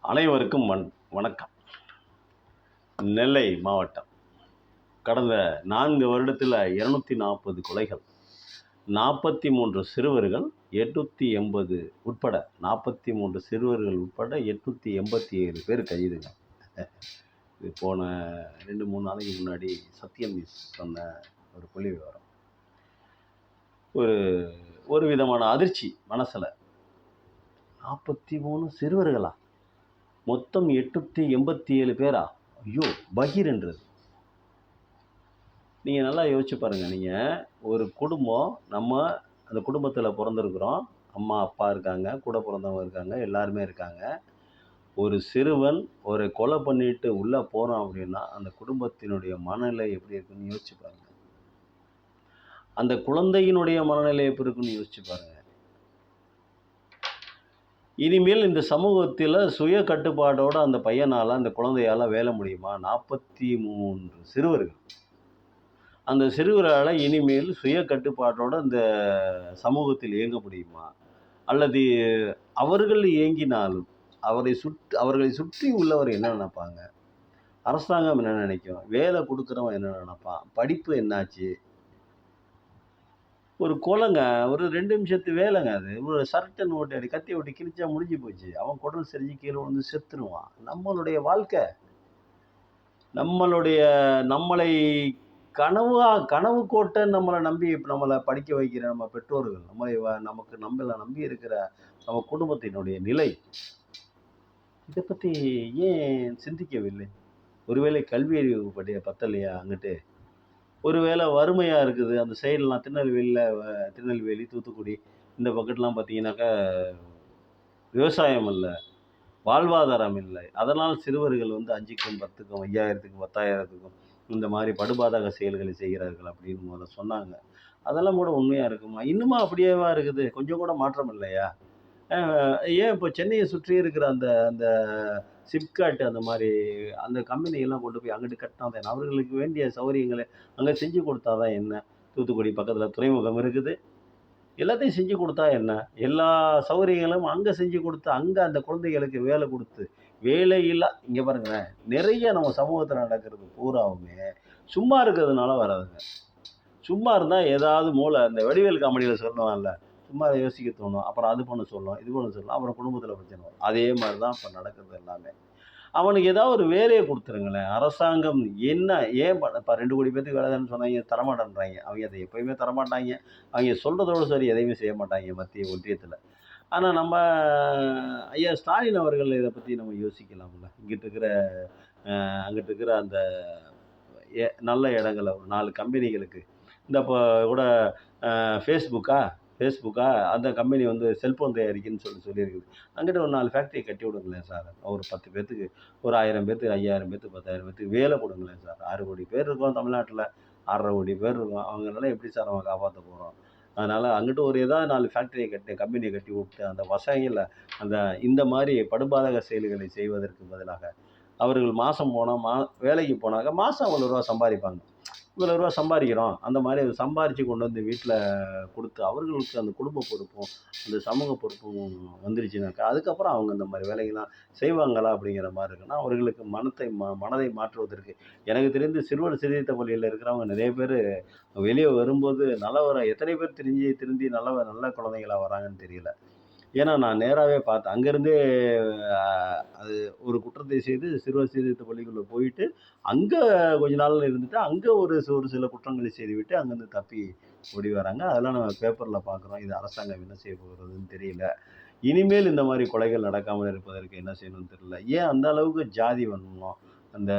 அனைவருக்கும் வணக்கம். நெல்லை மாவட்டம் கடந்த 4 வருடத்தில் 240 கொலைகள், 43 சிறுவர்கள், 880 உட்பட 43 சிறுவர்கள் உட்பட 887 பேர் கைதுங்க. இது போன 2-3 நாளைக்கு முன்னாடி சத்தியம் நியூஸ் சொன்ன ஒரு புள்ளி விவரம். ஒரு விதமான அதிர்ச்சி மனசில். 43 சிறுவர்களா? மொத்தம் 887 பேரா? ஐயோ, பகீர்ன்றது. நீங்கள் நல்லா யோசிச்சு பாருங்கள். நீங்கள் ஒரு குடும்பம், நம்ம அந்த குடும்பத்தில் பிறந்திருக்கிறோம். அம்மா அப்பா இருக்காங்க, கூட பிறந்தவங்க இருக்காங்க, எல்லாருமே இருக்காங்க. ஒரு சிறுவன் ஒரு கொலை பண்ணிட்டு உள்ளே போகிறான் அப்படின்னா அந்த குடும்பத்தினுடைய மனநிலை எப்படி இருக்குன்னு யோசிச்சு பாருங்கள். அந்த குழந்தையினுடைய மனநிலை எப்படி இருக்குன்னு யோசிச்சு பாருங்கள். இனிமேல் இந்த சமூகத்தில் சுய கட்டுப்பாடோடு அந்த பையனால், அந்த குழந்தையால் வேலை முடியுமா? 43 சிறுவர்கள். அந்த சிறுவரால் இனிமேல் சுய கட்டுப்பாட்டோடு அந்த சமூகத்தில் இயங்க முடியுமா? அல்லது அவர்கள் இயங்கினாலும் அவர்களை சுற்றி உள்ளவர் என்ன நினைப்பாங்க? அரசாங்கம் என்ன நினைக்கும்? வேலை கொடுக்குறவன் என்ன நினைப்பான்? படிப்பு என்னாச்சு? ஒரு கொலைங்க, ஒரு 2 நிமிஷத்து வேலைங்க அது. ஒரு சர்ட்டன் ஓட்டி அடி கத்தி ஓட்டி கிழிச்சா முடிஞ்சு போச்சு. அவன் குடல் சரிஞ்சு கீழே வந்து செத்துருவான். நம்மளுடைய வாழ்க்கை, நம்மளை கனவு கோட்டை நம்மளை நம்பி நம்மளை படிக்க வைக்கிற நம்ம பெற்றோர்கள், நம்மளை நம்பி இருக்கிற நம்ம குடும்பத்தினுடைய நிலை, இதை பற்றி ஏன் சிந்திக்கவில்லை? ஒருவேளை கல்வி அறிவு பத்தலையா? அங்கிட்டு ஒருவேளை வறுமையாக இருக்குது. அந்த சைடெலாம் திருநெல்வேலி, தூத்துக்குடி இந்த பக்கத்துலாம் பார்த்தீங்கன்னாக்கா விவசாயம் இல்லை, வாழ்வாதாரம் இல்லை. அதனால் சிறுவர்கள் 5க்கும் 10க்கும் 5000த்துக்கும் 10,000த்துக்கும் இந்த மாதிரி படுபாதக செயல்களை செய்கிறார்கள் அப்படின்னு முதல்ல சொன்னாங்க. அதெல்லாம் கூட உண்மையாக இருக்குமா? இன்னுமா அப்படியேவா இருக்குது? கொஞ்சம் கூட மாற்றம் இல்லையா? ஏன் இப்போ சென்னையை சுற்றி இருக்கிற அந்த அந்த சிப்காட் அந்த மாதிரி அந்த கம்பெனியெல்லாம் கொண்டு போய் அங்கிட்டு கட்டினா தான் அவர்களுக்கு வேண்டிய சௌகரியங்களை அங்கே செஞ்சு கொடுத்தா தான் என்ன? தூத்துக்குடி பக்கத்தில் துறைமுகம் இருக்குது, எல்லாத்தையும் செஞ்சு கொடுத்தா என்ன? எல்லா சௌகரியங்களும் அங்கே செஞ்சு கொடுத்து, அங்கே அந்த குழந்தைகளுக்கு வேலை கொடுத்து, வேலையில்லா இங்கே பாருங்களேன், நிறைய நம்ம சமூகத்தில் நடக்கிறது பூராவுமே சும்மா இருக்கிறதுனால வராதுங்க. சும்மா இருந்தால் ஏதாவது அந்த வடிவேல் காமெடியில் சொல்லுவாங்கல்ல, சும்மா யோசிக்க தோணும், அப்புறம் அது பண்ண சொல்லும், இது பண்ண சொல்லலாம், அப்புறம் குடும்பத்தில் பிரச்சனை வரும். அதே மாதிரி தான் இப்போ நடக்கிறது எல்லாமே. அவனுக்கு ஏதாவது ஒரு வேலையை கொடுத்துருங்களேன். அரசாங்கம் என்ன ஏன் இப்போ 2 கோடி பேத்துக்கு வேலை தானே சொன்னாங்க, தரமாட்டேன்றாங்க. அவங்க அதை எப்போயுமே தரமாட்டாங்க. அவங்க சொல்கிறதோடு சரி எதையுமே செய்ய மாட்டாங்க மத்திய ஒன்றியத்தில். ஆனால் நம்ம ஐயா ஸ்டாலின் அவர்கள் இதை பற்றி நம்ம யோசிக்கலாம்ல. அங்கிட்டு இருக்கிற அந்த நல்ல இடங்களை ஒரு 4 கம்பெனிகளுக்கு, இந்த இப்போ கூட ஃபேஸ்புக்கா அந்த கம்பெனி செல்ஃபோன் தயாரிக்குன்னு சொல்லியிருக்குது. அங்கிட்ட ஒரு 4 ஃபேக்ட்ரியை கட்டி விடுங்களேன் சார். ஒரு 10 பேர்த்துக்கு, ஒரு 1000 பேர்த்துக்கு, 5000 பேர்த்துக்கு, 10,000 பேர்த்துக்கு வேலை கொடுங்களேன் சார். 6 கோடி பேர் இருக்கோம் தமிழ்நாட்டில், 6.5 கோடி பேர் இருக்கோம். அவங்களால எப்படி சார் நம்ம காப்பாற்ற போகிறோம்? அதனால் அங்கிட்ட ஒரு ஏதாவது 4 ஃபேக்ட்ரியை கம்பெனியை கட்டி விட்டு அந்த பசங்களை இந்த மாதிரி படுபாதக செயல்களை செய்வதற்கு பதிலாக அவர்கள் மாதம் போனால் வேலைக்கு போனாக்க மாதம் இவ்வளோ ரூபா சம்பாதிப்பாங்க. இவ்வளோ ரூபா சம்பாதிக்கிறோம், அந்த மாதிரி சம்பாரித்து கொண்டு வந்து வீட்டில் கொடுத்து அவர்களுக்கு அந்த குடும்ப பொறுப்பும் அந்த சமூக பொறுப்பும் வந்துருச்சுனாக்கா அதுக்கப்புறம் அவங்க இந்த மாதிரி வேலைகள்லாம் செய்வாங்களா அப்படிங்கிற மாதிரி இருக்குன்னா அவர்களுக்கு மனதை மாற்றுவதற்கு எனக்கு தெரிந்து சிறுவர் சிறுத்தை பள்ளியில் இருக்கிறவங்க நிறைய பேர் வெளியே வரும்போது எத்தனை பேர் திருந்தி நல்ல குழந்தைங்களாக வராங்கன்னு தெரியல. ஏன்னா நான் நேராகவே பார்த்தேன். அங்கேருந்தே அது ஒரு குற்றத்தை செய்து சிறுவர் சீர்திருத்த பள்ளிக்குள்ளே போயிட்டு அங்கே கொஞ்ச நாள் இருந்துட்டு அங்கே ஒரு சில குற்றங்களை செய்துவிட்டு அங்கேருந்து தப்பி ஓடி வராங்க. அதெல்லாம் நம்ம பேப்பரில் பார்க்குறோம். இது அரசாங்கம் என்ன செய்ய போகிறதுன்னு தெரியல. இனிமேல் இந்த மாதிரி கொலைகள் நடக்காமல் இருப்பதற்கு என்ன செய்யணும்னு தெரியல. ஏன் அந்த அளவுக்கு ஜாதி வன்மம், அந்த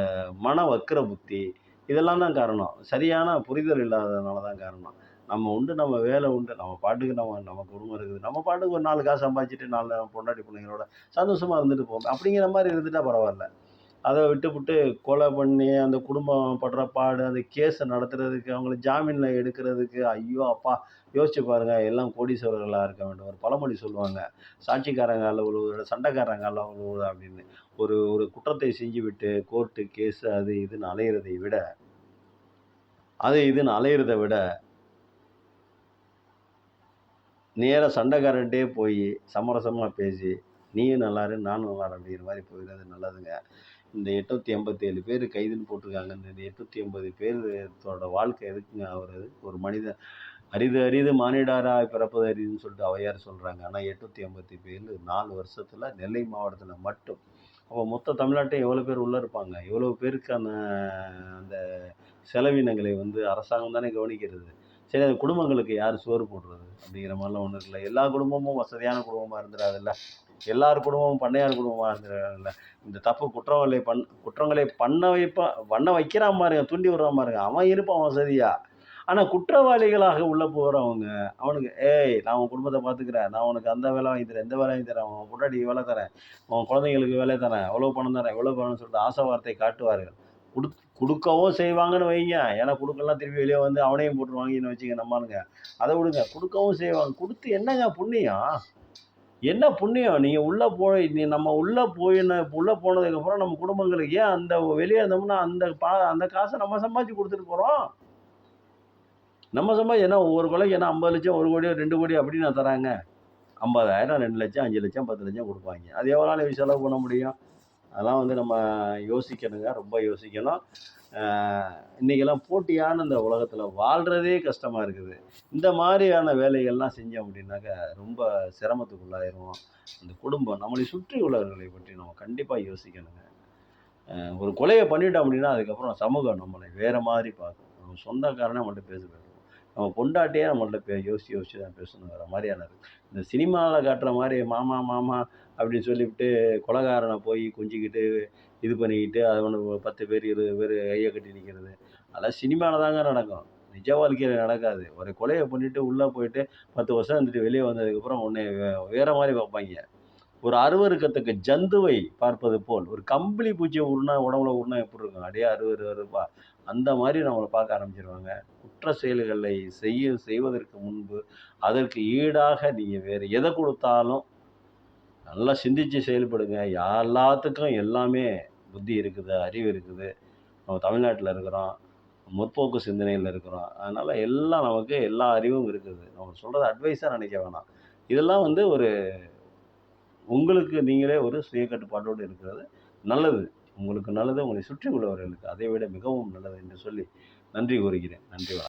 மன வக்கிர புத்தி, இதெல்லாம் தான் காரணம். சரியான புரிதல் இல்லாததுனால தான் காரணம். நம்ம உண்டு, நம்ம வேலை உண்டு, நம்ம பாட்டுக்கு நம்ம குடும்பம் இருக்குது, நம்ம பாட்டுக்கு ஒரு 4 காசு சம்பாதிச்சுட்டு 4 பொண்டாட்டி பிள்ளைங்களோட சந்தோஷமாக இருந்துட்டு போவோம் அப்படிங்கிற மாதிரி இருந்துட்டா பரவாயில்ல. அதை விட்டுப்புட்டு கொலை பண்ணி அந்த குடும்பம் படுற பாடு, அந்த கேஸை நடத்துறதுக்கு, அவங்கள ஜாமீனில் எடுக்கிறதுக்கு, ஐயோ அப்பா யோசிச்சு பாருங்கள். எல்லாம் கோடீஸ்வரர்களாக இருக்க வேண்டும். ஒரு பழமொழி சொல்லுவாங்க, சாட்சிக்காரங்க அல்ல உழுவுற சண்டைக்காரங்க அல்ல உழுவுற அப்படின்னு. ஒரு குற்றத்தை செஞ்சு விட்டு கோர்ட்டு கேஸு அது இதுன்னு அலையிறதை விட நேராக சண்டைக்காரன்ட்டே போய் சமரசமாக பேசி நீயும் நல்லா இரு, நானும் நல்லா இரு அப்படிங்கிற மாதிரி போயிடுறது நல்லதுங்க. இந்த 887 பேர் கைதுன்னு போட்டிருக்காங்க. இந்த 880 பேர்த்தோட வாழ்க்கை எதுக்குங்க ஆகுறது? ஒரு மனிதன் அரிது அரிது மானிடராய் பிறப்பது அரிதுன்னு சொல்லிட்டு ஔவையார் சொல்றாங்க. ஆனா 887 4 வருஷத்துல நெல்லை மாவட்டத்துல மட்டும். அப்போ மொத்த தமிழ்நாட்டையும் எவ்வளோ பேர் உள்ள இருப்பாங்க? எவ்வளோ பேருக்கான அந்த செலவினங்களை வந்து அரசாங்கம் தானே கவனிக்கிறது. சரி, அந்த குடும்பங்களுக்கு யார் சோறு போடுறது? அப்படிங்கிற மாதிரிலாம் ஒண்ணும் இருக்குல்ல. எல்லா குடும்பமும் வசதியான குடும்பமா இருந்துறாதுல்ல. எல்லார் குடும்பமும் பண்ணையார் குடும்பமா இருந்துறாதுல்ல. இந்த தப்பு குற்றங்களை பண்ண வைக்கிறான் பாருங்க, தூண்டி விடுறான் பாருங்க. அவன் இருப்பான் வசதியா. ஆனா குற்றவாளிகளாக உள்ள போறவங்க, அவனுக்கு "ஏய் நான் உன் குடும்பத்த பார்த்துக்கிறேன். நான் உனக்கு அந்த வேலை வாங்கி தரேன், இந்த வேலை வாங்கி தரேன். உன் பொண்டாட்டிக்கு வேலை தரேன். உன் குழந்தைங்களுக்கு வேலை தரேன். எவ்வளோ பணம் தரேன், எவ்வளோ பணம்னு" சொல்லிட்டு ஆசை வார்த்தை காட்டுவார்கள். குடுக்கவும் செய்வாங்கன்னு வைங்க. ஏன்னா குடுக்கலாம் திருப்பி வெளிய வந்து அவனையும் போட்டு வாங்கின்னு வச்சுங்க நம்ம ஆளுங்க. அத விடுங்க. குடுக்கவும் செய்வாங்க. குடுத்து என்னங்க புண்ணியம்? என்ன புண்ணியம்? நீங்க நம்ம உள்ள போனதுக்கப்புறம் நம்ம குடும்பங்களுக்கு ஏன் அந்த வெளிய இருந்தோம்னா அந்த காச நம்ம சம்பாதிச்சு குடுத்துட்டு போறோம். நம்ம சம்பாதிச்சு என்ன ஒவ்வொரு கொலைக்கு என்ன 50,00,000, 1,00,00,000, 2,00,00,000 அப்படின்னா தராங்க. 50,000, 2,00,000, 5,00,000, 10,00,000 குடுப்பாய்ங்க. அது எவ்வளோ நாள் செலவு பண்ண முடியும்? அதெல்லாம் வந்து நம்ம யோசிக்கணுங்க. ரொம்ப யோசிக்கணும். இன்னைக்கெல்லாம் போட்டியான இந்த உலகத்துல வாழ்றதே கஷ்டமா இருக்குது. இந்த மாதிரியான வேலைகள்லாம் செஞ்சோம் அப்படின்னாக்க, ரொம்ப சிரமத்துக்குள்ளாயிருவோம். அந்த குடும்பம், நம்மளை சுற்றி உள்ளவர்களை பற்றி நம்ம கண்டிப்பா யோசிக்கணுங்க. ஒரு கொலைய பண்ணிட்டோம் அப்படின்னா, அதுக்கப்புறம் சமூகம் நம்மளை வேற மாதிரி பார்க்கும். நம்ம சொந்தக்காரனே நம்மள்ட்ட பேசுவாரு. நம்ம பொண்டாட்டியே நம்மள்ட்ட யோசிச்சு யோசிச்சு தான் பேசணுங்கிற மாதிரியானது. இந்த சினிமால காட்டுற மாரி மாமா, மாமா அப்படின்னு சொல்லிப்புட்டு கொலைகாரன போய் கொஞ்சிக்கிட்டு, இது பண்ணிக்கிட்டு, அவன 10 பேர், 20 பேர் கைய கட்டி நிக்கிறது. அதெல்லாம் சினிமால தாங்க நடக்கும். நிஜ வாழ்க்கையில நடக்காது. ஒரு கொலைய பண்ணிட்டு உள்ள போயிட்டு 10 வருஷம் இருந்துட்டு வெளிய வந்ததுக்கப்புறம் உன்னைய வேற மாரி பார்ப்பாய்ங்க. ஒரு அருவருக்கத்தக்க ஜந்துவை பார்ப்பது போல், ஒரு கம்பளி பூச்சிய உடம்புல உருணுனா எப்படி இருக்கும்? அப்படியே அருவருப்பா. அந்த மாரி நம்மள பார்க்க ஆரம்பிச்சுருவாங்க. குற்ற செயல்களை செய்வதற்கு முன்பு, அதற்கு ஈடாக நீங்க வேற எத குடுத்தாலும் நல்லா சிந்திச்சு செயல்படுங்க. எல்லாத்துக்கும் எல்லாமே புத்தி இருக்குது, அறிவு இருக்குது. நம்ம தமிழ்நாட்டுல இருக்கிறோம். முற்போக்கு சிந்தனையில இருக்கிறோம். அதனால எல்லாம் நமக்கு எல்லா அறிவும் இருக்குது. நம்ம சொல்றத அட்வைஸா நினைக்க வேணாம். இதெல்லாம் வந்து உங்களுக்கு நீங்களே ஒரு சுய கட்டுப்பாட்டோடு இருக்கிறது நல்லது. உங்களுக்கு நல்லது, உங்களை சுற்றி உள்ளவர்களுக்கு அதை விட மிகவும் நல்லது என்று சொல்லி நன்றி கூறுகிறேன். நன்றி.